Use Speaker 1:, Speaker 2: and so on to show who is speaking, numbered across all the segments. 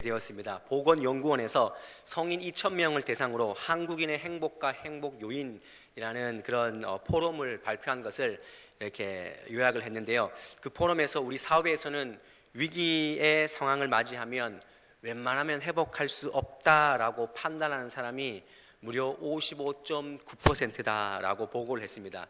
Speaker 1: 되었습니다. 보건연구원에서 성인 2,000명을 대상으로 한국인의 행복과 행복 요인이라는 그런 포럼을 발표한 것을 이렇게 요약을 했는데요. 그 포럼에서 우리 사회에서는 위기의 상황을 맞이하면 웬만하면 회복할 수 없다라고 판단하는 사람이 무려 55.9%다라고 보고를 했습니다.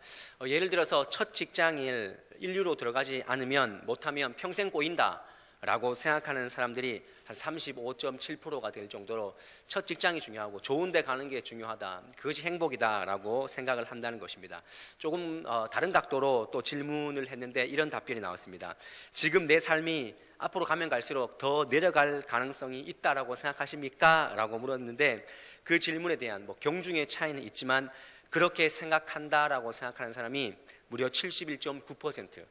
Speaker 1: 예를 들어서 첫 직장일 인류로 들어가지 않으면 못하면 평생 꼬인다 라고 생각하는 사람들이 한 35.7%가 될 정도로 첫 직장이 중요하고 좋은 데 가는 게 중요하다, 그것이 행복이다 라고 생각을 한다는 것입니다. 조금 다른 각도로 또 질문을 했는데 이런 답변이 나왔습니다. 지금 내 삶이 앞으로 가면 갈수록 더 내려갈 가능성이 있다라고 생각하십니까? 라고 물었는데 그 질문에 대한 경중의 차이는 있지만 그렇게 생각한다라고 생각하는 사람이 무려 71.9%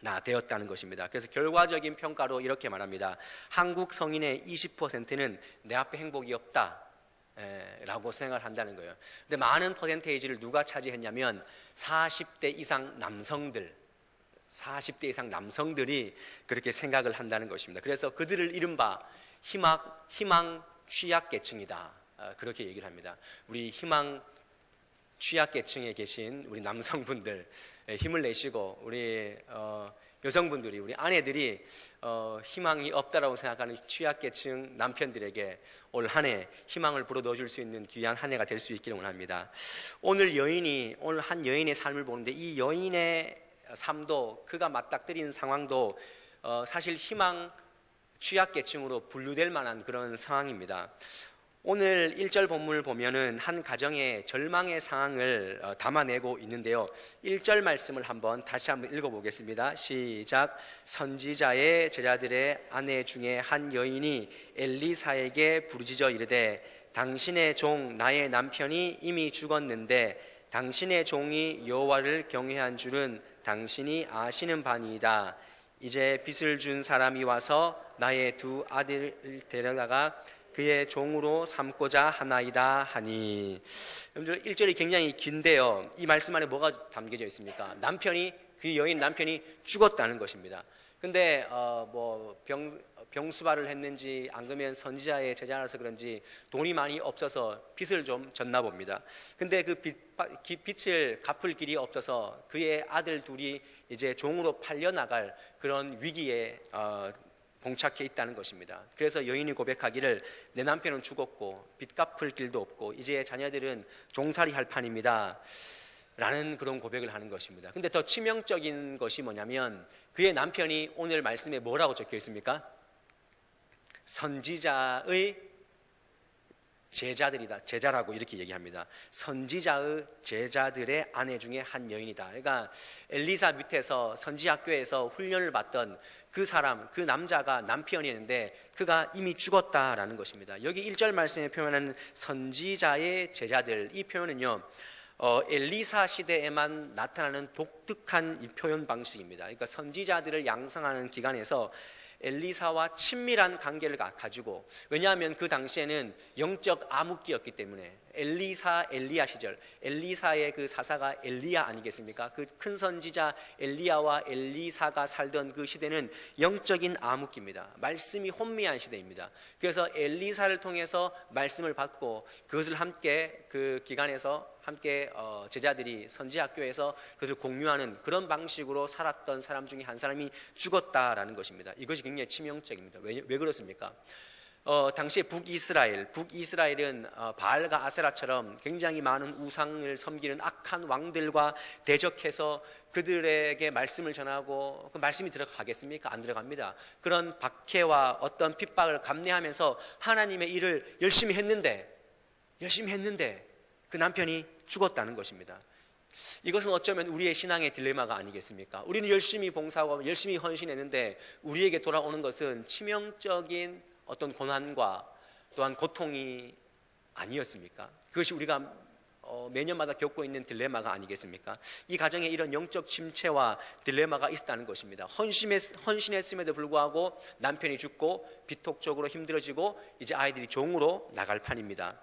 Speaker 1: 나 되었다는 것입니다. 그래서 결과적인 평가로 이렇게 말합니다. 한국 성인의 20%는 내 앞에 행복이 없다 라고 생각을 한다는 거예요. 근데 많은 퍼센테이지를 누가 차지했냐면 40대 이상 남성들이 그렇게 생각을 한다는 것입니다. 그래서 그들을 이른바 희망 취약계층이다, 그렇게 얘기를 합니다. 우리 희망 취약계층에 계신 우리 남성분들 힘을 내시고 우리 여성분들이, 우리 아내들이 희망이 없다라고 생각하는 취약계층 남편들에게 올 한 해 희망을 불어넣어줄 수 있는 귀한 한 해가 될 수 있기를 원합니다. 오늘 한 여인의 삶을 보는데 이 여인의 삶도, 그가 맞닥뜨린 상황도 사실 희망 취약계층으로 분류될 만한 그런 상황입니다. 오늘 1절 본문을 보면은 한 가정의 절망의 상황을 담아내고 있는데요. 1절 말씀을 다시 한번 읽어보겠습니다. 시작. 선지자의 제자들의 아내 중에 한 여인이 엘리사에게 부르짖어 이르되 당신의 종 나의 남편이 이미 죽었는데 당신의 종이 여호와를 경외한 줄은 당신이 아시는 바니이다. 이제 빚을 준 사람이 와서 나의 두 아들을 데려다가 그의 종으로 삼고자 하나이다 하니. 여러분들 1절이 굉장히 긴데요, 이 말씀 안에 뭐가 담겨져 있습니까? 그 여인 남편이 죽었다는 것입니다. 근데 병수발을 했는지 안 그러면 선지자의 제자라서 그런지 돈이 많이 없어서 빚을 좀 졌나 봅니다. 근데 그 빚을 갚을 길이 없어서 그의 아들 둘이 이제 종으로 팔려나갈 그런 위기에 봉착해 있다는 것입니다. 그래서 여인이 고백하기를 내 남편은 죽었고 빚 갚을 길도 없고 이제 자녀들은 종살이 할 판입니다 라는 그런 고백을 하는 것입니다. 근데 더 치명적인 것이 뭐냐면 그의 남편이 오늘 말씀에 뭐라고 적혀 있습니까? 선지자의 제자들이다, 제자라고 이렇게 얘기합니다. 선지자의 제자들의 아내 중에 한 여인이다. 그러니까 엘리사 밑에서 선지학교에서 훈련을 받던 그 사람, 그 남자가 남편이었는데 그가 이미 죽었다라는 것입니다. 여기 1절 말씀에 표현하는 선지자의 제자들, 이 표현은요 엘리사 시대에만 나타나는 독특한 이 표현 방식입니다. 그러니까 선지자들을 양성하는 기간에서 엘리사와 친밀한 관계를 가지고, 왜냐하면 그 당시에는 영적 암흑기였기 때문에 엘리야 시절, 엘리사의 그 사사가 엘리야 아니겠습니까? 그 큰 선지자 엘리야와 엘리사가 살던 그 시대는 영적인 암흑기입니다. 말씀이 혼미한 시대입니다. 그래서 엘리사를 통해서 말씀을 받고 그것을 함께 그 기간에서 함께 제자들이 선지학교에서 그것을 공유하는 그런 방식으로 살았던 사람 중에 한 사람이 죽었다라는 것입니다. 이것이 굉장히 치명적입니다. 왜 그렇습니까? 당시에 북이스라엘은 바알과 아세라처럼 굉장히 많은 우상을 섬기는 악한 왕들과 대적해서 그들에게 말씀을 전하고 그 말씀이 들어가겠습니까? 안 들어갑니다. 그런 박해와 어떤 핍박을 감내하면서 하나님의 일을 열심히 했는데 그 남편이 죽었다는 것입니다. 이것은 어쩌면 우리의 신앙의 딜레마가 아니겠습니까? 우리는 열심히 봉사하고 열심히 헌신했는데 우리에게 돌아오는 것은 치명적인 어떤 고난과 또한 고통이 아니었습니까? 그것이 우리가 매년마다 겪고 있는 딜레마가 아니겠습니까? 이 가정에 이런 영적 침체와 딜레마가 있었다는 것입니다. 헌신했음에도 불구하고 남편이 죽고 비톡적으로 힘들어지고 이제 아이들이 종으로 나갈 판입니다.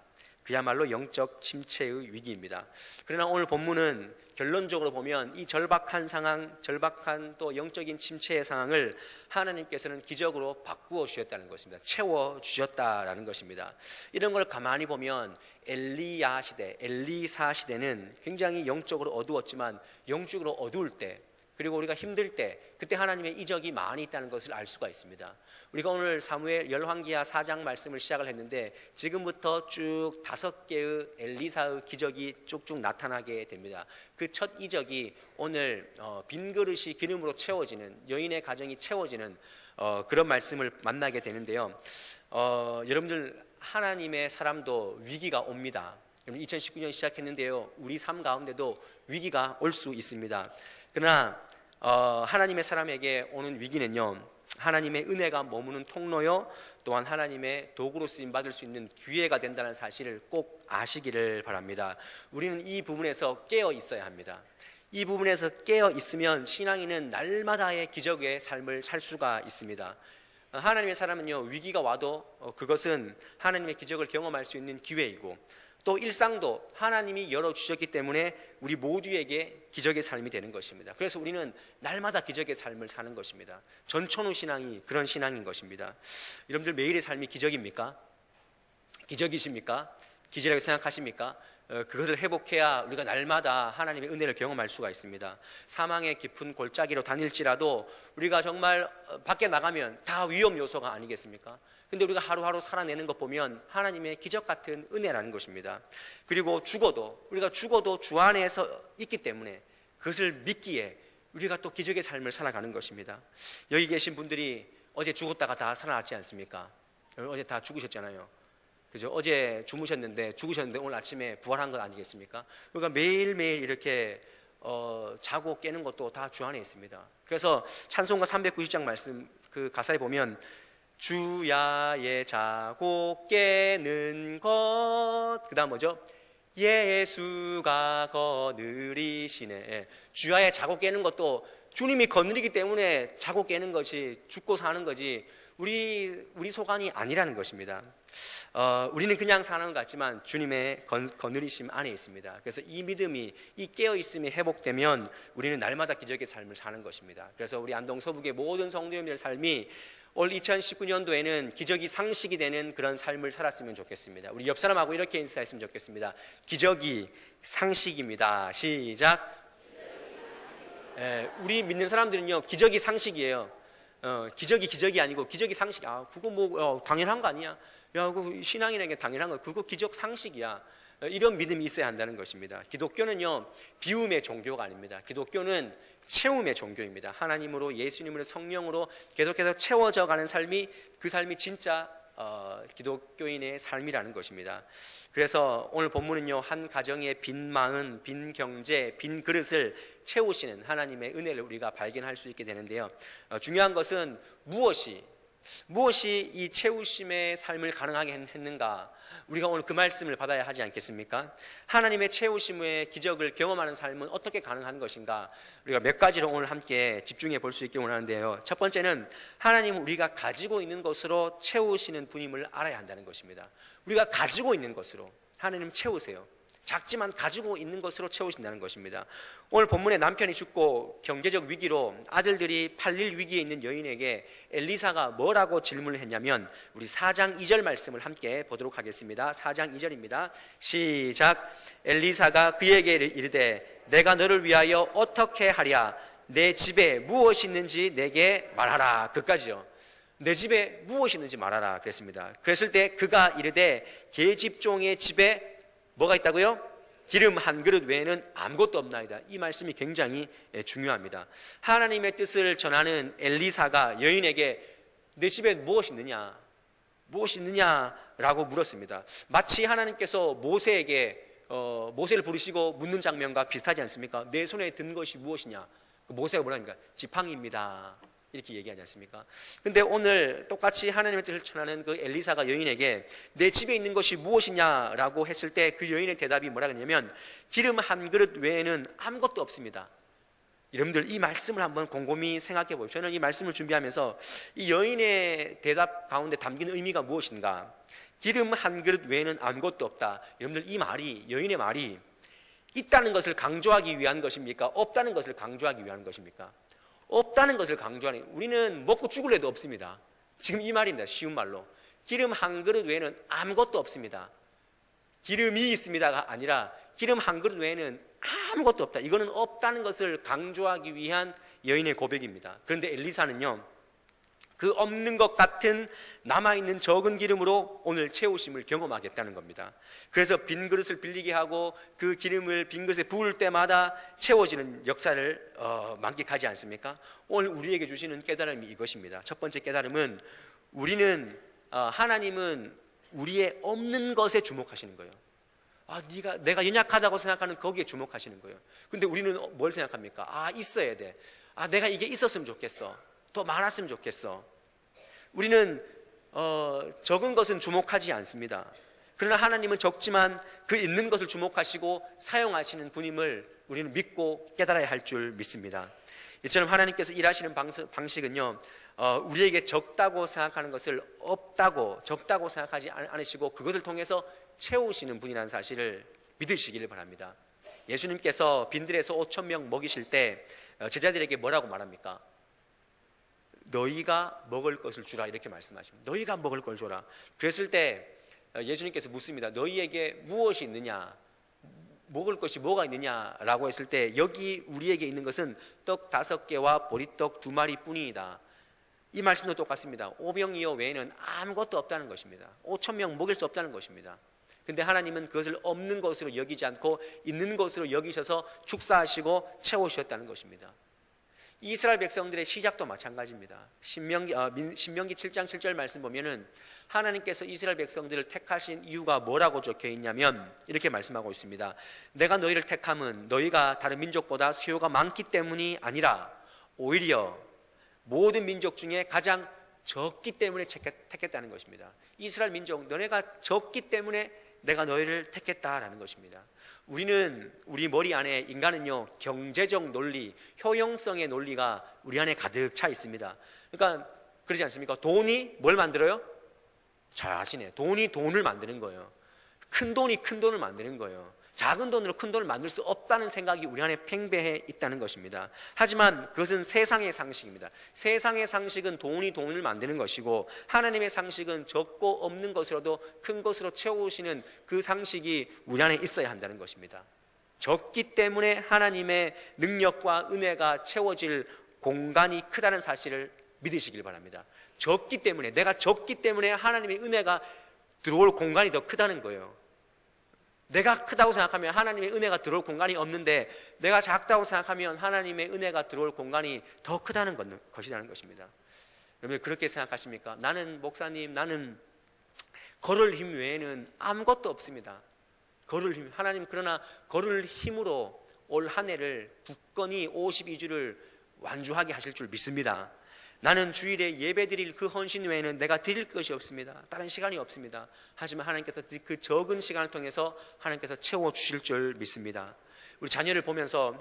Speaker 1: 그야말로 영적 침체의 위기입니다. 그러나 오늘 본문은 결론적으로 보면 이 절박한 상황, 절박한 또 영적인 침체의 상황을 하나님께서는 기적으로 바꾸어 주셨다는 것입니다. 채워 주셨다라는 것입니다. 이런 걸 가만히 보면 엘리야 시대, 엘리사 시대는 굉장히 영적으로 어두웠지만 영적으로 어두울 때, 그리고 우리가 힘들 때 그때 하나님의 이적이 많이 있다는 것을 알 수가 있습니다. 우리가 오늘 사무엘 열왕기하 4장 말씀을 시작을 했는데 지금부터 쭉 5개의 엘리사의 기적이 쭉쭉 나타나게 됩니다. 그 첫 이적이 오늘 빈 그릇이 기름으로 채워지는, 여인의 가정이 채워지는 그런 말씀을 만나게 되는데요. 여러분들, 하나님의 사람도 위기가 옵니다. 2019년 시작했는데요, 우리 삶 가운데도 위기가 올 수 있습니다. 그러나 하나님의 사람에게 오는 위기는요, 하나님의 은혜가 머무는 통로요, 또한 하나님의 도구로 쓰임 받을 수 있는 기회가 된다는 사실을 꼭 아시기를 바랍니다. 우리는 이 부분에서 깨어 있어야 합니다. 이 부분에서 깨어 있으면 신앙인은 날마다의 기적의 삶을 살 수가 있습니다. 하나님의 사람은요, 위기가 와도 그것은 하나님의 기적을 경험할 수 있는 기회이고, 또 일상도 하나님이 열어주셨기 때문에 우리 모두에게 기적의 삶이 되는 것입니다. 그래서 우리는 날마다 기적의 삶을 사는 것입니다. 전천후 신앙이 그런 신앙인 것입니다. 여러분들, 매일의 삶이 기적입니까? 기적이십니까? 기적이라고 생각하십니까? 그것을 회복해야 우리가 날마다 하나님의 은혜를 경험할 수가 있습니다. 사망의 깊은 골짜기로 다닐지라도 우리가 정말 밖에 나가면 다 위험 요소가 아니겠습니까? 근데 우리가 하루하루 살아내는 것 보면 하나님의 기적 같은 은혜라는 것입니다. 그리고 우리가 죽어도 주 안에서 있기 때문에 그것을 믿기에 우리가 또 기적의 삶을 살아가는 것입니다. 여기 계신 분들이 어제 죽었다가 다 살아났지 않습니까? 어제 다 죽으셨잖아요. 그죠? 어제 주무셨는데 죽으셨는데 오늘 아침에 부활한 것 아니겠습니까? 그러니까 매일매일 이렇게 자고 깨는 것도 다 주 안에 있습니다. 그래서 찬송가 390장 말씀 그 가사에 보면 주야에 자고 깨는 것, 그 다음 뭐죠? 예수가 거느리시네. 주야에 자고 깨는 것도 주님이 거느리기 때문에 자고 깨는 것이, 죽고 사는 거지 우리 소관이 아니라는 것입니다. 우리는 그냥 사는 것 같지만 주님의 거느리심 안에 있습니다. 그래서 이 믿음이, 이 깨어있음이 회복되면 우리는 날마다 기적의 삶을 사는 것입니다. 그래서 우리 안동 서북의 모든 성도님들의 삶이 올 2019년도에는 기적이 상식이 되는 그런 삶을 살았으면 좋겠습니다. 우리 옆 사람하고 이렇게 인사했으면 좋겠습니다. 기적이 상식입니다. 시작. 우리 믿는 사람들은요, 기적이 상식이에요. 기적이 아니고 기적이 상식. 그거 뭐 당연한 거 아니야? 야, 그 신앙인에게 당연한 거, 그거 기적 상식이야. 이런 믿음이 있어야 한다는 것입니다. 기독교는요, 비움의 종교가 아닙니다. 기독교는 채움의 종교입니다. 하나님으로, 예수님으로, 성령으로 계속해서 채워져 가는 삶이, 그 삶이 진짜 기독교인의 삶이라는 것입니다. 그래서 오늘 본문은요, 한 가정의 빈 마음, 빈 경제, 빈 그릇을 채우시는 하나님의 은혜를 우리가 발견할 수 있게 되는데요, 중요한 것은 무엇이 이 채우심의 삶을 가능하게 했는가? 우리가 오늘 그 말씀을 받아야 하지 않겠습니까? 하나님의 채우심의 기적을 경험하는 삶은 어떻게 가능한 것인가? 우리가 몇 가지로 오늘 함께 집중해 볼 수 있게 원하는데요, 첫 번째는 하나님은 우리가 가지고 있는 것으로 채우시는 분임을 알아야 한다는 것입니다. 우리가 가지고 있는 것으로 하나님 채우세요. 작지만 가지고 있는 것으로 채우신다는 것입니다. 오늘 본문에 남편이 죽고 경제적 위기로 아들들이 팔릴 위기에 있는 여인에게 엘리사가 뭐라고 질문을 했냐면, 우리 4장 2절 말씀을 함께 보도록 하겠습니다. 4장 2절입니다. 시작. 엘리사가 그에게 이르되 내가 너를 위하여 어떻게 하랴? 내 집에 무엇이 있는지 내게 말하라. 그까지요. 내 집에 무엇이 있는지 말하라 그랬습니다. 그랬을 때 그가 이르되 계집종의 집에 뭐가 있다고요? 기름 한 그릇 외에는 아무것도 없나이다. 이 말씀이 굉장히 중요합니다. 하나님의 뜻을 전하는 엘리사가 여인에게 내 집에 무엇이 있느냐? 무엇이 있느냐라고 물었습니다. 마치 하나님께서 모세를 부르시고 묻는 장면과 비슷하지 않습니까? 내 손에 든 것이 무엇이냐? 모세가 뭐라니까? 지팡이입니다. 이렇게 얘기하지 않습니까? 근데 오늘 똑같이 하나님의 뜻을 전하는 그 엘리사가 여인에게 내 집에 있는 것이 무엇이냐라고 했을 때 그 여인의 대답이 뭐라 그러냐면, 기름 한 그릇 외에는 아무것도 없습니다. 여러분들 이 말씀을 한번 곰곰이 생각해 보십시오. 저는 이 말씀을 준비하면서 이 여인의 대답 가운데 담긴 의미가 무엇인가? 기름 한 그릇 외에는 아무것도 없다. 여러분들 이 말이, 여인의 말이 있다는 것을 강조하기 위한 것입니까? 없다는 것을 강조하기 위한 것입니까? 없다는 것을 강조하는, 우리는 먹고 죽을래도 없습니다. 지금 이 말입니다. 쉬운 말로. 기름 한 그릇 외에는 아무것도 없습니다. 기름이 있습니다가 아니라 기름 한 그릇 외에는 아무것도 없다. 이거는 없다는 것을 강조하기 위한 여인의 고백입니다. 그런데 엘리사는요, 그 없는 것 같은 남아있는 적은 기름으로 오늘 채우심을 경험하겠다는 겁니다. 그래서 빈 그릇을 빌리게 하고 그 기름을 빈 그릇에 부을 때마다 채워지는 역사를 만끽하지 않습니까? 오늘 우리에게 주시는 깨달음이 이것입니다. 첫 번째 깨달음은 하나님은 우리의 없는 것에 주목하시는 거예요. 내가 연약하다고 생각하는 거기에 주목하시는 거예요. 근데 우리는 뭘 생각합니까? 있어야 돼. 내가 이게 있었으면 좋겠어. 더 많았으면 좋겠어. 우리는 적은 것은 주목하지 않습니다. 그러나 하나님은 적지만 그 있는 것을 주목하시고 사용하시는 분임을 우리는 믿고 깨달아야 할 줄 믿습니다. 이처럼 하나님께서 일하시는 방식은요, 우리에게 적다고 생각하는 것을 없다고, 적다고 생각하지 않으시고 그것을 통해서 채우시는 분이라는 사실을 믿으시기를 바랍니다. 예수님께서 빈들에서 5,000명 먹이실 때 제자들에게 뭐라고 말합니까? 너희가 먹을 것을 주라, 이렇게 말씀하십니다. 너희가 먹을 걸 줘라. 그랬을 때 예수님께서 묻습니다. 너희에게 무엇이 있느냐? 먹을 것이 뭐가 있느냐라고 했을 때 여기 우리에게 있는 것은 떡 5개와 보리떡 2마리 뿐이다. 이 말씀도 똑같습니다. 오병이어 외에는 아무것도 없다는 것입니다. 5,000명 먹일 수 없다는 것입니다. 근데 하나님은 그것을 없는 것으로 여기지 않고 있는 것으로 여기셔서 축사하시고 채우셨다는 것입니다. 이스라엘 백성들의 시작도 마찬가지입니다. 신명기 7장 7절 말씀 보면은 하나님께서 이스라엘 백성들을 택하신 이유가 뭐라고 적혀 있냐면 이렇게 말씀하고 있습니다. 내가 너희를 택함은 너희가 다른 민족보다 수요가 많기 때문이 아니라 오히려 모든 민족 중에 가장 적기 때문에 택했다는 것입니다. 이스라엘 민족, 너네가 적기 때문에 내가 너희를 택했다라는 것입니다. 우리 머리 안에, 인간은요, 경제적 논리, 효용성의 논리가 우리 안에 가득 차 있습니다. 그러니까 그러지 않습니까? 돈이 뭘 만들어요? 잘 아시네. 돈이 돈을 만드는 거예요. 큰 돈이 큰 돈을 만드는 거예요. 작은 돈으로 큰 돈을 만들 수 없다는 생각이 우리 안에 팽배해 있다는 것입니다. 하지만 그것은 세상의 상식입니다. 세상의 상식은 돈이 돈을 만드는 것이고 하나님의 상식은 적고 없는 것으로도 큰 것으로 채우시는 그 상식이 우리 안에 있어야 한다는 것입니다. 적기 때문에 하나님의 능력과 은혜가 채워질 공간이 크다는 사실을 믿으시길 바랍니다. 적기 때문에, 내가 적기 때문에 하나님의 은혜가 들어올 공간이 더 크다는 거예요. 내가 크다고 생각하면 하나님의 은혜가 들어올 공간이 없는데 내가 작다고 생각하면 하나님의 은혜가 들어올 공간이 더 크다는 것이라는 것입니다. 여러분 그렇게 생각하십니까? 나는 목사님, 나는 걸을 힘 외에는 아무것도 없습니다. 걸을 힘, 하나님 그러나 걸을 힘으로 올 한 해를 굳건히 52주를 완주하게 하실 줄 믿습니다. 나는 주일에 예배 드릴 그 헌신 외에는 내가 드릴 것이 없습니다. 다른 시간이 없습니다. 하지만 하나님께서 그 적은 시간을 통해서 하나님께서 채워주실 줄 믿습니다. 우리 자녀를 보면서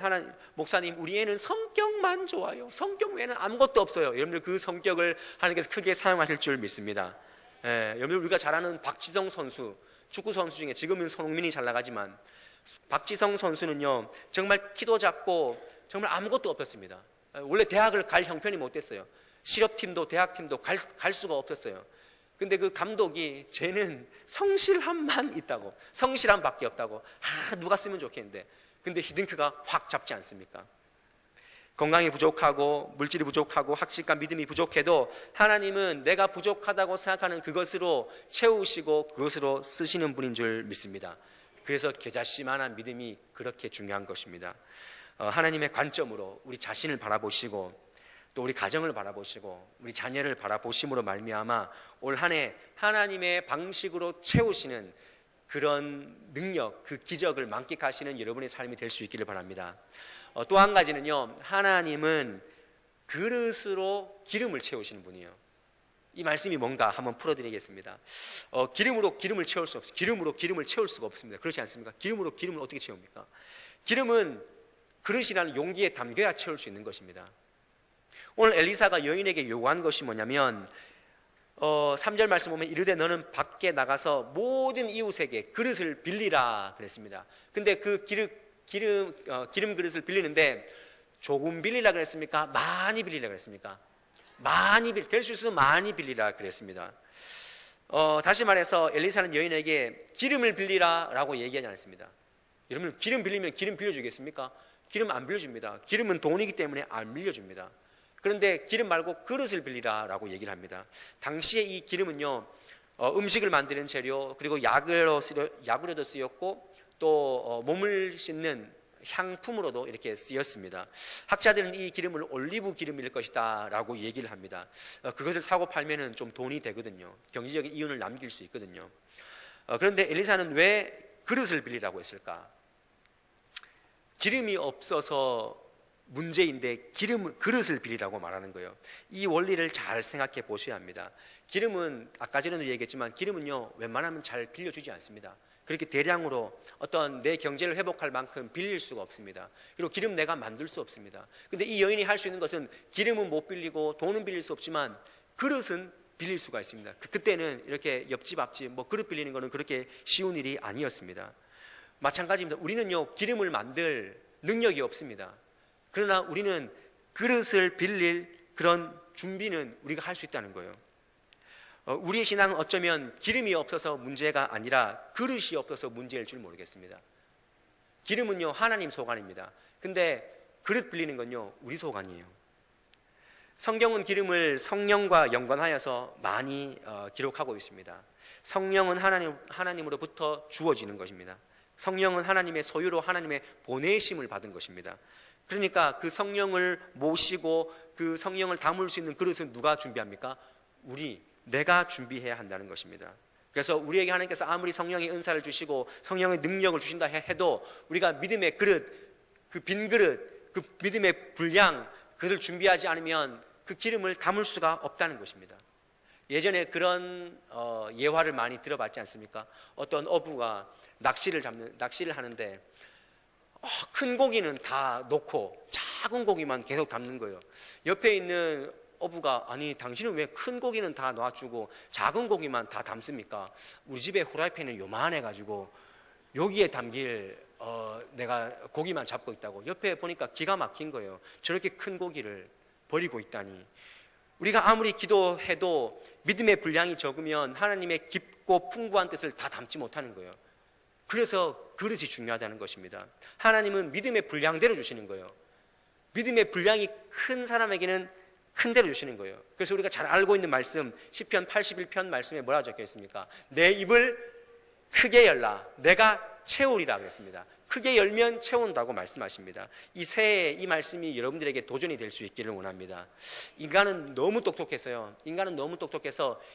Speaker 1: 목사님 우리 애는 성격만 좋아요. 성격 외에는 아무것도 없어요. 여러분들 그 성격을 하나님께서 크게 사용하실 줄 믿습니다. 여러분들 우리가 잘 아는 박지성 선수, 축구 선수 중에 지금은 손흥민이 잘 나가지만 박지성 선수는요 정말 키도 작고 정말 아무것도 없었습니다. 원래 대학을 갈 형편이 못 됐어요. 실업팀도 대학팀도 갈 수가 없었어요. 근데 그 감독이 쟤는 성실함만 있다고, 성실함밖에 없다고, 누가 쓰면 좋겠는데, 근데 히딩크가 확 잡지 않습니까? 건강이 부족하고 물질이 부족하고 학식과 믿음이 부족해도 하나님은 내가 부족하다고 생각하는 그것으로 채우시고 그것으로 쓰시는 분인 줄 믿습니다. 그래서 겨자씨만한 믿음이 그렇게 중요한 것입니다. 하나님의 관점으로 우리 자신을 바라보시고 또 우리 가정을 바라보시고 우리 자녀를 바라보심으로 말미암아 올 한 해 하나님의 방식으로 채우시는 그런 능력, 그 기적을 만끽하시는 여러분의 삶이 될 수 있기를 바랍니다. 또 한 가지는요, 하나님은 그릇으로 기름을 채우시는 분이에요. 이 말씀이 뭔가 한번 풀어드리겠습니다. 기름으로 기름을 채울 수 없어요. 기름으로 기름을 채울 수가 없습니다. 그렇지 않습니까? 기름으로 기름을 어떻게 채웁니까? 기름은 그릇이라는 용기에 담겨야 채울 수 있는 것입니다. 오늘 엘리사가 여인에게 요구한 것이 뭐냐면 3절 말씀 보면 이르되 너는 밖에 나가서 모든 이웃에게 그릇을 빌리라 그랬습니다. 근데 그 기름 그릇을 빌리는데 조금 빌리라 그랬습니까? 많이 빌리라 그랬습니까? 될 수 있으면 많이 빌리라 그랬습니다. 다시 말해서 엘리사는 여인에게 기름을 빌리라 라고 얘기하지 않았습니다. 여러분, 기름 빌리면 기름 빌려주겠습니까? 기름 안 빌려줍니다. 기름은 돈이기 때문에 안 빌려줍니다. 그런데 기름 말고 그릇을 빌리라 라고 얘기를 합니다. 당시에 이 기름은요, 음식을 만드는 재료, 그리고 약으로도 쓰였고 또 몸을 씻는 향품으로도 이렇게 쓰였습니다. 학자들은 이 기름을 올리브 기름일 것이다 라고 얘기를 합니다. 그것을 사고 팔면은 좀 돈이 되거든요. 경제적인 이윤을 남길 수 있거든요. 그런데 엘리사는 왜 그릇을 빌리라고 했을까? 기름이 없어서 문제인데 그릇을 빌리라고 말하는 거예요. 이 원리를 잘 생각해 보셔야 합니다. 기름은 아까 전에도 얘기했지만 기름은요, 웬만하면 잘 빌려주지 않습니다. 그렇게 대량으로 어떤 내 경제를 회복할 만큼 빌릴 수가 없습니다. 그리고 기름 내가 만들 수 없습니다. 근데 이 여인이 할 수 있는 것은 기름은 못 빌리고 돈은 빌릴 수 없지만 그릇은 빌릴 수가 있습니다. 그때는 이렇게 옆집 앞집 뭐 그릇 빌리는 것은 그렇게 쉬운 일이 아니었습니다. 마찬가지입니다. 우리는요, 기름을 만들 능력이 없습니다. 그러나 우리는 그릇을 빌릴 그런 준비는 우리가 할 수 있다는 거예요. 우리의 신앙은 어쩌면 기름이 없어서 문제가 아니라 그릇이 없어서 문제일 줄 모르겠습니다. 기름은요, 하나님 소관입니다. 근데 그릇 빌리는 건요, 우리 소관이에요. 성경은 기름을 성령과 연관하여서 많이 기록하고 있습니다. 성령은 하나님으로부터 주어지는 것입니다. 성령은 하나님의 소유로 하나님의 보내심을 받은 것입니다. 그러니까 그 성령을 모시고 그 성령을 담을 수 있는 그릇은 누가 준비합니까? 내가 준비해야 한다는 것입니다. 그래서 우리에게 하나님께서 아무리 성령의 은사를 주시고 성령의 능력을 주신다 해도 우리가 믿음의 그릇, 그 빈 그릇, 그 믿음의 분량, 그를 준비하지 않으면 그 기름을 담을 수가 없다는 것입니다. 예전에 그런 예화를 많이 들어봤지 않습니까? 어떤 어부가 낚시를 하는데 큰 고기는 다 놓고 작은 고기만 계속 담는 거예요. 옆에 있는 어부가 아니 당신은 왜 큰 고기는 다 놔주고 작은 고기만 다 담습니까? 우리 집에 후라이팬은 요만해가지고 여기에 담길 내가 고기만 잡고 있다고. 옆에 보니까 기가 막힌 거예요. 저렇게 큰 고기를 버리고 있다니. 우리가 아무리 기도해도 믿음의 분량이 적으면 하나님의 깊고 풍부한 뜻을 다 담지 못하는 거예요. 그래서 그릇이 중요하다는 것입니다. 하나님은 믿음의 분량대로 주시는 거예요. 믿음의 분량이 큰 사람에게는 큰 대로 주시는 거예요. 그래서 우리가 잘 알고 있는 말씀, 시편 81편 말씀에 뭐라고 적혀 있습니까? 내 입을 크게 열라 내가 채우리라 그랬습니다. 크게 열면 채운다고 말씀하십니다. 이 새해 이 말씀이 여러분들에게 도전이 될 수 있기를 원합니다. 인간은 너무 똑똑해서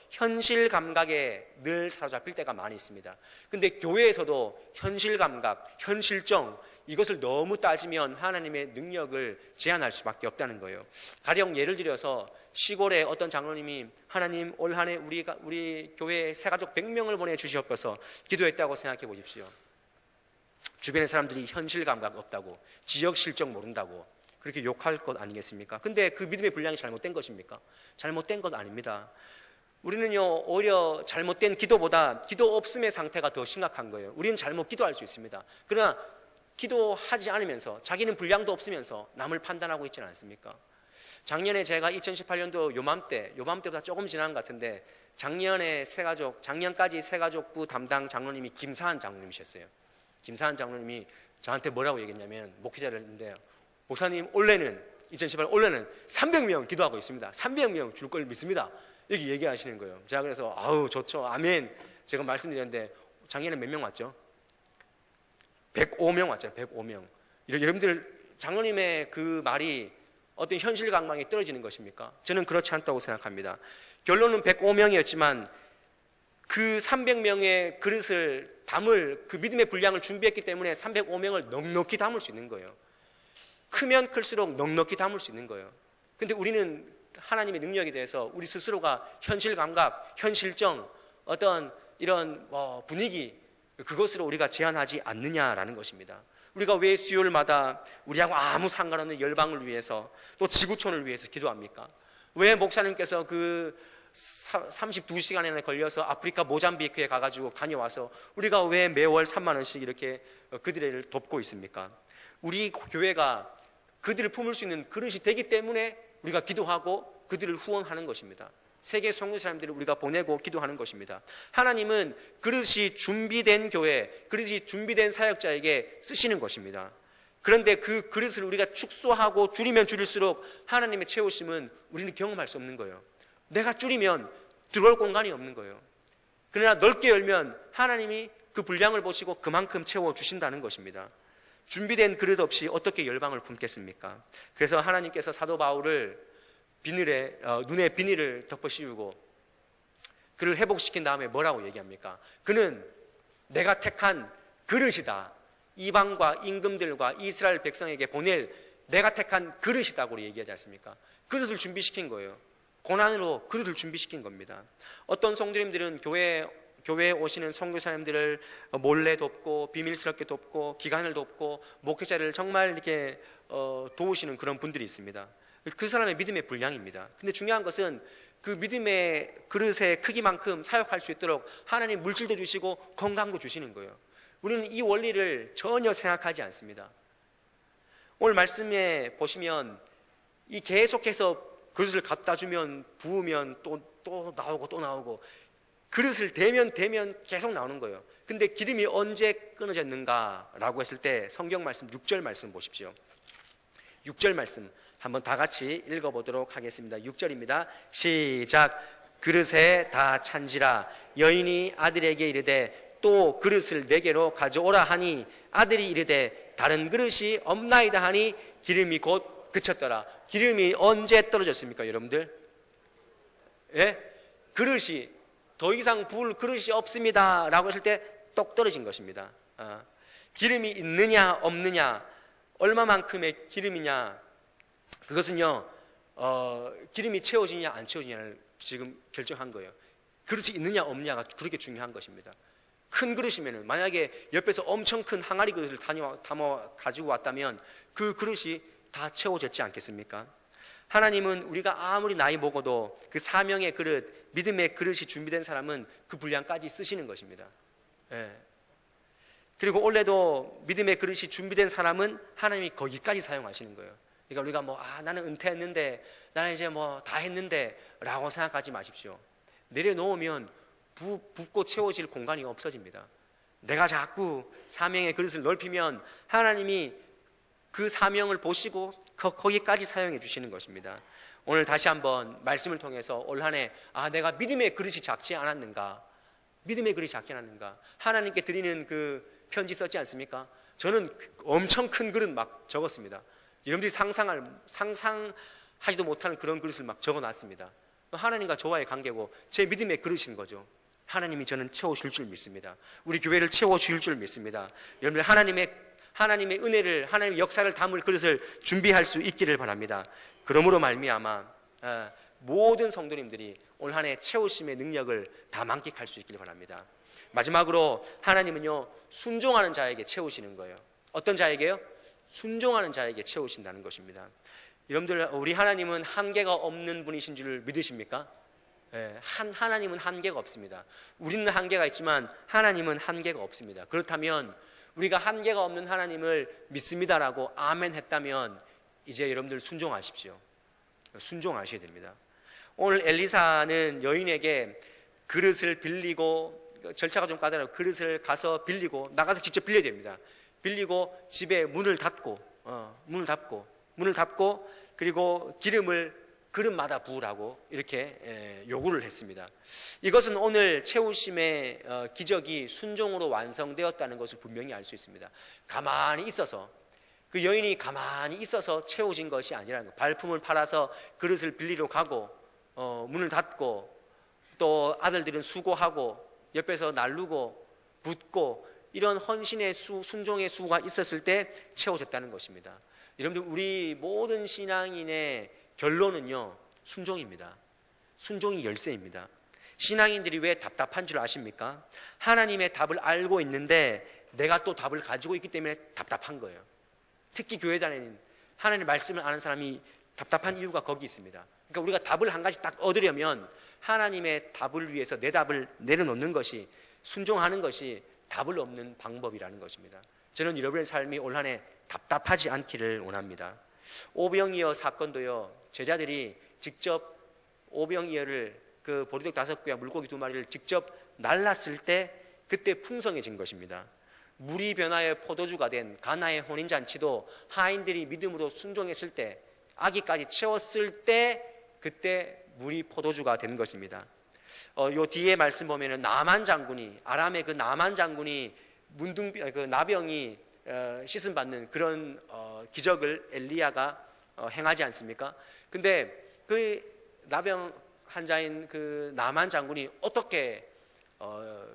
Speaker 1: 현실 감각에 늘 사로잡힐 때가 많이 있습니다. 근데 교회에서도 현실 감각, 현실정 이것을 너무 따지면 하나님의 능력을 제한할 수밖에 없다는 거예요. 가령 예를 들어서 시골에 어떤 장로님이 하나님 올 한 해 우리 교회에 새가족 100명을 보내주시옵소서 기도했다고 생각해 보십시오. 주변의 사람들이 현실 감각 없다고, 지역 실정 모른다고 그렇게 욕할 것 아니겠습니까? 근데 그 믿음의 분량이 잘못된 것입니까? 잘못된 것 아닙니다. 우리는요, 오히려 잘못된 기도보다 기도 없음의 상태가 더 심각한 거예요. 우리는 잘못 기도할 수 있습니다. 그러나 기도하지 않으면서 자기는 분량도 없으면서 남을 판단하고 있지는 않습니까? 작년에 제가 2018년도 요맘때보다 조금 지난 것 같은데 작년까지 새가족부 담당 장로님이 김사한 장로님이셨어요. 김사한 장로님이 저한테 뭐라고 얘기했냐면, 목회자를 했는데 목사님 올해는 300명 기도하고 있습니다. 300명 줄 걸 믿습니다. 이렇게 얘기하시는 거예요. 제가 그래서 아우 좋죠, 아멘. 제가 말씀드렸는데 작년에 몇 명 왔죠? 105명 왔잖아요. 105명. 여러분들 장로님의 그 말이 어떤 현실 감각이 떨어지는 것입니까? 저는 그렇지 않다고 생각합니다. 결론은 105명이었지만 그 300명의 그릇을 담을 그 믿음의 분량을 준비했기 때문에 305명을 넉넉히 담을 수 있는 거예요. 크면 클수록 넉넉히 담을 수 있는 거예요. 근데 우리는 하나님의 능력에 대해서 우리 스스로가 현실 감각, 현실정, 어떤 이런 분위기, 그것으로 우리가 제한하지 않느냐라는 것입니다. 우리가 왜 수요일마다 우리하고 아무 상관없는 열방을 위해서 또 지구촌을 위해서 기도합니까? 왜 목사님께서 그 32시간이나 걸려서 아프리카 모잠비크에 가가지고 다녀와서 우리가 왜 매월 3만 원씩 이렇게 그들을 돕고 있습니까? 우리 교회가 그들을 품을 수 있는 그릇이 되기 때문에 우리가 기도하고 그들을 후원하는 것입니다. 세계 선교 사람들을 우리가 보내고 기도하는 것입니다. 하나님은 그릇이 준비된 교회, 그릇이 준비된 사역자에게 쓰시는 것입니다. 그런데 그 그릇을 우리가 축소하고 줄이면 줄일수록 하나님의 채우심은 우리는 경험할 수 없는 거예요. 내가 줄이면 들어올 공간이 없는 거예요. 그러나 넓게 열면 하나님이 그 분량을 보시고 그만큼 채워주신다는 것입니다. 준비된 그릇 없이 어떻게 열방을 품겠습니까? 그래서 하나님께서 사도 바울을 눈에 비닐을 덮어 씌우고 그를 회복시킨 다음에 뭐라고 얘기합니까? 그는 내가 택한 그릇이다. 이방과 임금들과 이스라엘 백성에게 보낼 내가 택한 그릇이다고 얘기하지 않습니까? 그릇을 준비시킨 거예요. 고난으로 그릇을 준비시킨 겁니다. 어떤 성도님들은 교회에 오시는 선교사님들을 몰래 돕고 비밀스럽게 돕고 기간을 돕고 목회자를 정말 이렇게 도우시는 그런 분들이 있습니다. 그 사람의 믿음의 분량입니다. 근데 중요한 것은 그 믿음의 그릇의 크기만큼 사역할 수 있도록 하나님 물질도 주시고 건강도 주시는 거예요. 우리는 이 원리를 전혀 생각하지 않습니다. 오늘 말씀에 보시면 이 계속해서 그릇을 갖다 주면 부으면 또 나오고 또 나오고 그릇을 대면 계속 나오는 거예요. 근데 기름이 언제 끊어졌는가라고 했을 때 성경 말씀 6절 말씀 보십시오. 6절 말씀 한번 다 같이 읽어보도록 하겠습니다. 6절입니다. 시작. 그릇에 다 찬지라. 여인이 아들에게 이르되 또 그릇을 내게로 가져오라 하니 아들이 이르되 다른 그릇이 없나이다 하니 기름이 곧 그쳤더라. 기름이 언제 떨어졌습니까, 여러분들? 예? 그릇이 더 이상 부을 그릇이 없습니다 라고 했을 때 똑 떨어진 것입니다. 기름이 있느냐 없느냐, 얼마만큼의 기름이냐, 그것은요 기름이 채워지냐 안 채워지냐를 지금 결정한 거예요. 그릇이 있느냐 없느냐가 그렇게 중요한 것입니다. 큰 그릇이면 만약에 옆에서 엄청 큰 항아리 그릇을 담아 가지고 왔다면 그 그릇이 다 채워졌지 않겠습니까? 하나님은 우리가 아무리 나이 먹어도 그 사명의 그릇, 믿음의 그릇이 준비된 사람은 그 분량까지 쓰시는 것입니다. 예. 그리고 원래도 믿음의 그릇이 준비된 사람은 하나님이 거기까지 사용하시는 거예요. 그러니까 우리가 나는 은퇴했는데, 나는 이제 다 했는데 라고 생각하지 마십시오. 내려놓으면 붓고 채워질 공간이 없어집니다. 내가 자꾸 사명의 그릇을 넓히면 하나님이 그 사명을 보시고 거기까지 사용해 주시는 것입니다. 오늘 다시 한번 말씀을 통해서 올 한 해 내가 믿음의 그릇이 작지 않았는가, 믿음의 그릇이 작지 않았는가, 하나님께 드리는 그 편지 썼지 않습니까? 저는 엄청 큰 그릇 막 적었습니다. 여러분들이 상상하지도 못하는 그런 그릇을 막 적어놨습니다. 하나님과 저와의 관계고 제 믿음의 그릇인 거죠. 하나님이 저는 채워줄 줄 믿습니다. 우리 교회를 채워줄 줄 믿습니다. 여러분들 하나님의 은혜를, 하나님의 역사를 담을 그릇을 준비할 수 있기를 바랍니다. 그러므로 말미암아 모든 성도님들이 올 한 해 채우심의 능력을 다 만끽할 수 있기를 바랍니다. 마지막으로 하나님은요 순종하는 자에게 채우시는 거예요. 어떤 자에게요? 순종하는 자에게 채우신다는 것입니다. 여러분들, 우리 하나님은 한계가 없는 분이신 줄 믿으십니까? 하나님은 한계가 없습니다. 우리는 한계가 있지만 하나님은 한계가 없습니다. 그렇다면 우리가 한계가 없는 하나님을 믿습니다라고 아멘 했다면 이제 여러분들 순종하십시오. 순종하셔야 됩니다. 오늘 엘리사는 여인에게 그릇을 빌리고, 절차가 좀 까다로워, 그릇을 가서 빌리고, 나가서 직접 빌려야 됩니다. 빌리고 집에 문을 닫고 그리고 기름을 그릇마다 부으라고 이렇게 요구를 했습니다. 이것은 오늘 채우심의 기적이 순종으로 완성되었다는 것을 분명히 알 수 있습니다. 가만히 있어서, 그 여인이 가만히 있어서 채워진 것이 아니라는 것. 발품을 팔아서 그릇을 빌리러 가고 문을 닫고 또 아들들은 수고하고 옆에서 날르고 붓고 이런 헌신의 순종의 수가 있었을 때 채워졌다는 것입니다. 여러분들, 우리 모든 신앙인의 결론은요 순종입니다. 순종이 열쇠입니다. 신앙인들이 왜 답답한 줄 아십니까? 하나님의 답을 알고 있는데 내가 또 답을 가지고 있기 때문에 답답한 거예요. 특히 교회 다니는 하나님의 말씀을 아는 사람이 답답한 이유가 거기 있습니다. 그러니까 우리가 답을 한 가지 딱 얻으려면 하나님의 답을 위해서 내 답을 내려놓는 것이, 순종하는 것이 답을 얻는 방법이라는 것입니다. 저는 여러분의 삶이 올 한 해 답답하지 않기를 원합니다. 오병이어 사건도요, 제자들이 직접 오병이어를 그 보리떡 5개와 물고기 2마리를 직접 날랐을 때 그때 풍성해진 것입니다. 물이 변하여 포도주가 된 가나의 혼인잔치도 하인들이 믿음으로 순종했을 때, 아기까지 채웠을 때 그때 물이 포도주가 된 것입니다. 요 뒤에 말씀 보면은 나만 장군이, 아람의 그 나만 장군이 그 나병이 씻음 받는 그런 기적을 엘리야가 행하지 않습니까? 근데 그 나병 환자인 그 나만 장군이 어떻게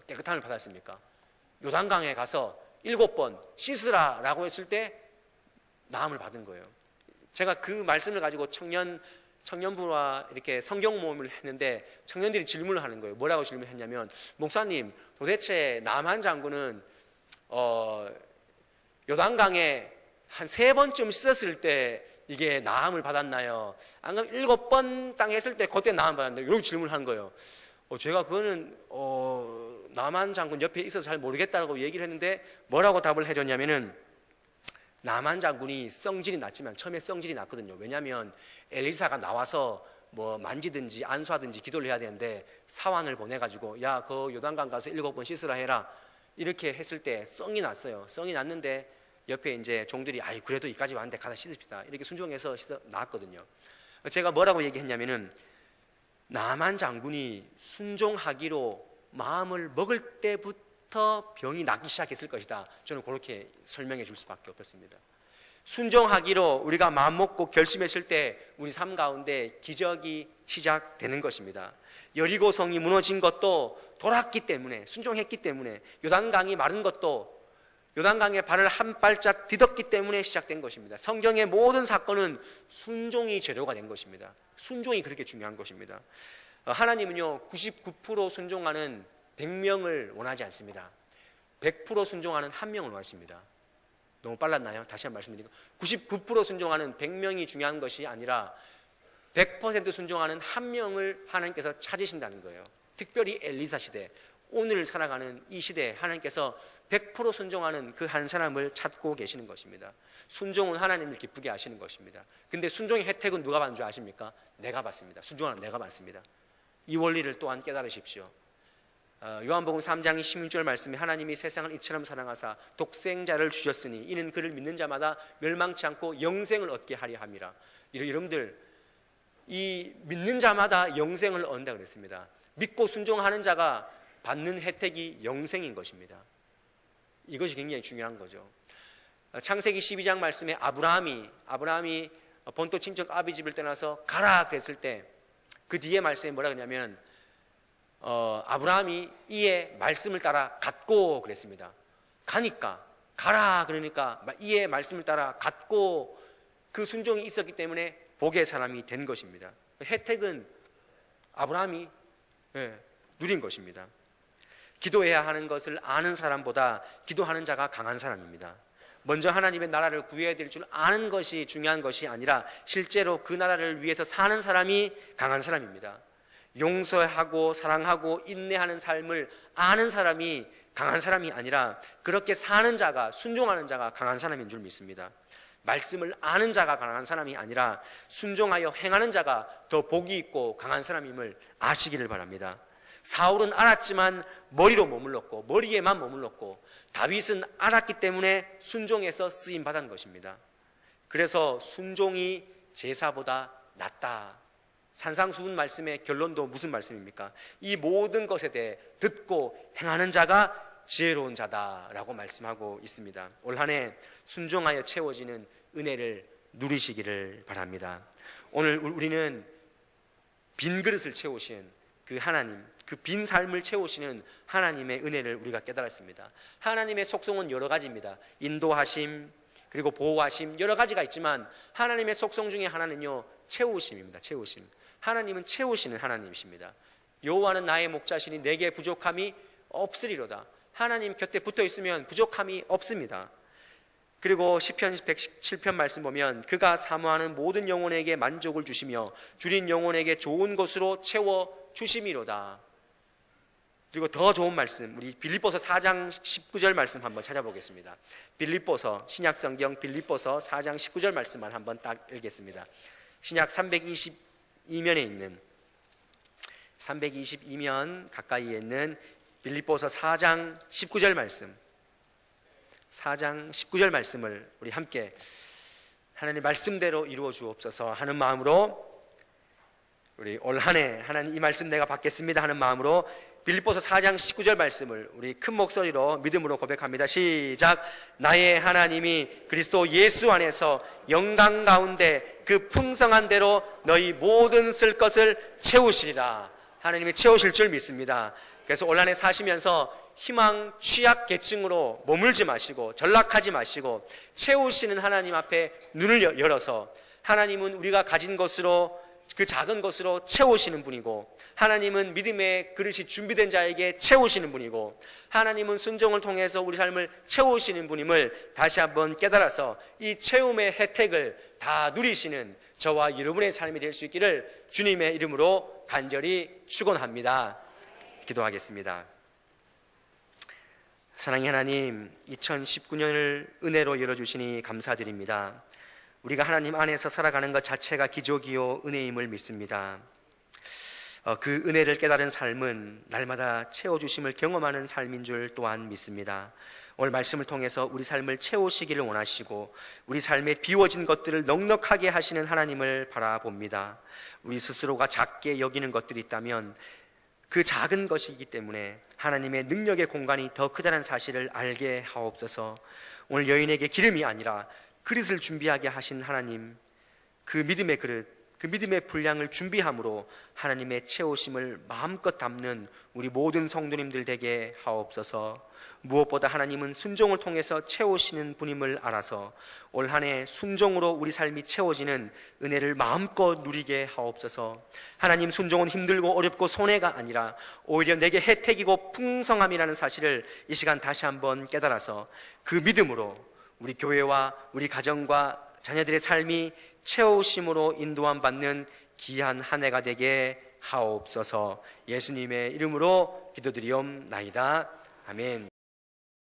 Speaker 1: 깨끗함을 받았습니까? 요단강에 가서 7번 씻으라라고 했을 때 나음을 받은 거예요. 제가 그 말씀을 가지고 청년부와 이렇게 성경 모임을 했는데 청년들이 질문을 하는 거예요. 뭐라고 질문했냐면, 목사님, 도대체 나만 장군은 요단강에 한 3번쯤 씻었을 때 이게 나음을 받았나요? 안 그러면 7번 땅 했을 때 그때 나음 받았나요? 이렇게 질문을 한 거예요. 제가 그거는 나만 장군 옆에 있어서 잘 모르겠다고 얘기를 했는데 뭐라고 답을 해줬냐면은, 나만 장군이 성질이 났지만 처음에 성질이 났거든요. 왜냐하면 엘리사가 나와서 뭐 만지든지 안수하든지 기도를 해야 되는데 사환을 보내가지고 야, 그 요단강 가서 7번 씻으라 해라 이렇게 했을 때 성이 났어요. 성이 났는데 옆에 이제 종들이 아이 그래도 이까지 왔는데 가서 씻읍시다 이렇게 순종해서 씻어 나왔거든요. 제가 뭐라고 얘기했냐면은, 나만 장군이 순종하기로 마음을 먹을 때부터 병이 낫기 시작했을 것이다. 저는 그렇게 설명해 줄 수밖에 없었습니다. 순종하기로 우리가 마음 먹고 결심했을 때 우리 삶 가운데 기적이 시작되는 것입니다. 여리고성이 무너진 것도 돌았기 때문에, 순종했기 때문에, 요단강이 마른 것도 요단강에 발을 한 발짝 디뎠기 때문에 시작된 것입니다. 성경의 모든 사건은 순종이 재료가 된 것입니다. 순종이 그렇게 중요한 것입니다. 하나님은요 99% 순종하는 100명을 원하지 않습니다. 100% 순종하는 1명을 원하십니다. 너무 빨랐나요? 다시 한번 말씀드리고, 99% 순종하는 100명이 중요한 것이 아니라 100% 순종하는 1명을 하나님께서 찾으신다는 거예요. 특별히 엘리사 시대, 오늘 살아가는 이 시대에 하나님께서 100% 순종하는 그 한 사람을 찾고 계시는 것입니다. 순종은 하나님을 기쁘게 하시는 것입니다. 근데 순종의 혜택은 누가 받는 줄 아십니까? 내가 받습니다. 순종하는 내가 받습니다. 이 원리를 또한 깨달으십시오. 요한복음 3장 16절 말씀에, 하나님이 세상을 이처럼 사랑하사 독생자를 주셨으니 이는 그를 믿는 자마다 멸망치 않고 영생을 얻게 하려 함이라. 여러분들, 이 믿는 자마다 영생을 얻는다 그랬습니다. 믿고 순종하는 자가 받는 혜택이 영생인 것입니다. 이것이 굉장히 중요한 거죠. 창세기 12장 말씀에 아브라함이 본토 친척 아비집을 떠나서 가라 그랬을 때 그 뒤에 말씀에 뭐라 그러냐면, 아브라함이 이의 말씀을 따라 갔고 그랬습니다. 가니까, 가라 그러니까 이의 말씀을 따라 갔고, 그 순종이 있었기 때문에 복의 사람이 된 것입니다. 혜택은 아브라함이 누린 것입니다. 기도해야 하는 것을 아는 사람보다 기도하는 자가 강한 사람입니다. 먼저 하나님의 나라를 구해야 될 줄 아는 것이 중요한 것이 아니라 실제로 그 나라를 위해서 사는 사람이 강한 사람입니다. 용서하고 사랑하고 인내하는 삶을 아는 사람이 강한 사람이 아니라 그렇게 사는 자가, 순종하는 자가 강한 사람인 줄 믿습니다. 말씀을 아는 자가 강한 사람이 아니라 순종하여 행하는 자가 더 복이 있고 강한 사람임을 아시기를 바랍니다. 사울은 알았지만 머리로 머물렀고, 머리에만 머물렀고, 다윗은 알았기 때문에 순종해서 쓰임받은 것입니다. 그래서 순종이 제사보다 낫다. 산상수훈 말씀의 결론도 무슨 말씀입니까? 이 모든 것에 대해 듣고 행하는 자가 지혜로운 자다라고 말씀하고 있습니다. 올 한 해 순종하여 채워지는 은혜를 누리시기를 바랍니다. 오늘 우리는 빈 그릇을 채우신 그 하나님, 그 빈 삶을 채우시는 하나님의 은혜를 우리가 깨달았습니다. 하나님의 속성은 여러 가지입니다. 인도하심, 그리고 보호하심, 여러 가지가 있지만 하나님의 속성 중에 하나는요 채우심입니다. 채우심. 하나님은 채우시는 하나님이십니다. 여호와는 나의 목자시니 내게 부족함이 없으리로다. 하나님 곁에 붙어 있으면 부족함이 없습니다. 그리고 시편 117편 말씀 보면 그가 사모하는 모든 영혼에게 만족을 주시며 줄인 영혼에게 좋은 것으로 채워 주심이로다. 그리고 더 좋은 말씀, 우리 빌립보서 4장 19절 말씀 한번 찾아보겠습니다. 빌립보서, 신약성경 빌립보서 4장 19절 말씀만 한번 딱 읽겠습니다. 신약 322면에 있는 322면 가까이에 있는 빌립보서 4장 19절 말씀, 4장 19절 말씀을 우리 함께 하나님 말씀대로 이루어 주옵소서 하는 마음으로 우리 올 한 해 하나님 이 말씀 내가 받겠습니다 하는 마음으로 빌립보서 4장 19절 말씀을 우리 큰 목소리로 믿음으로 고백합니다. 시작. 나의 하나님이 그리스도 예수 안에서 영광 가운데 그 풍성한 대로 너희 모든 쓸 것을 채우시리라. 하나님이 채우실 줄 믿습니다. 그래서 올 한 해 사시면서 희망 취약 계층으로 머물지 마시고 전락하지 마시고 채우시는 하나님 앞에 눈을 열어서 하나님은 우리가 가진 것으로 그 작은 것으로 채우시는 분이고 하나님은 믿음의 그릇이 준비된 자에게 채우시는 분이고 하나님은 순종을 통해서 우리 삶을 채우시는 분임을 다시 한번 깨달아서 이 채움의 혜택을 다 누리시는 저와 여러분의 삶이 될 수 있기를 주님의 이름으로 간절히 축원합니다. 기도하겠습니다. 사랑의 하나님, 2019년을 은혜로 열어주시니 감사드립니다. 우리가 하나님 안에서 살아가는 것 자체가 기적이요 은혜임을 믿습니다. 그 은혜를 깨달은 삶은 날마다 채워주심을 경험하는 삶인 줄 또한 믿습니다. 오늘 말씀을 통해서 우리 삶을 채우시기를 원하시고 우리 삶에 비워진 것들을 넉넉하게 하시는 하나님을 바라봅니다. 우리 스스로가 작게 여기는 것들이 있다면 그 작은 것이기 때문에 하나님의 능력의 공간이 더 크다는 사실을 알게 하옵소서. 오늘 여인에게 기름이 아니라 그릇을 준비하게 하신 하나님, 그 믿음의 그릇, 그 믿음의 분량을 준비함으로 하나님의 채우심을 마음껏 담는 우리 모든 성도님들 되게 하옵소서. 무엇보다 하나님은 순종을 통해서 채우시는 분임을 알아서 올 한 해 순종으로 우리 삶이 채워지는 은혜를 마음껏 누리게 하옵소서. 하나님, 순종은 힘들고 어렵고 손해가 아니라 오히려 내게 혜택이고 풍성함이라는 사실을 이 시간 다시 한번 깨달아서 그 믿음으로 우리 교회와 우리 가정과 자녀들의 삶이 채우심으로 인도함 받는 귀한 한 해가 되게 하옵소서. 예수님의 이름으로 기도드리옵나이다. 아멘.